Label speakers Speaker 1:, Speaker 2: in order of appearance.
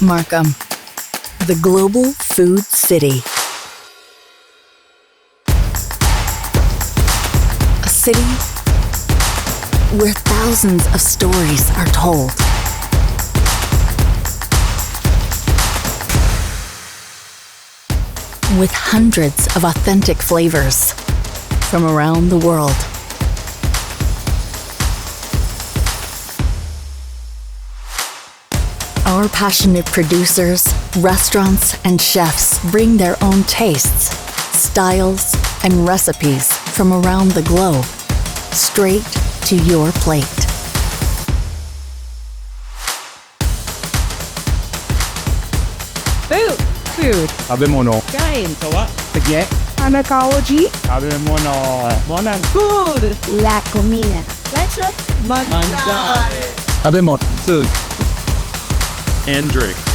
Speaker 1: Markham, the global food city. A city where thousands of stories are told. With hundreds of authentic flavors from around the world. Our passionate producers, restaurants, and chefs bring their own tastes, styles, and recipes from around the globe, straight to your plate.
Speaker 2: Food.
Speaker 3: 食べ物
Speaker 2: Game.
Speaker 3: 食嘢
Speaker 2: Pharmacology.
Speaker 3: 食べ物
Speaker 2: Food. La comida. Let's mangiare.
Speaker 3: 食べ物 food
Speaker 4: and drink.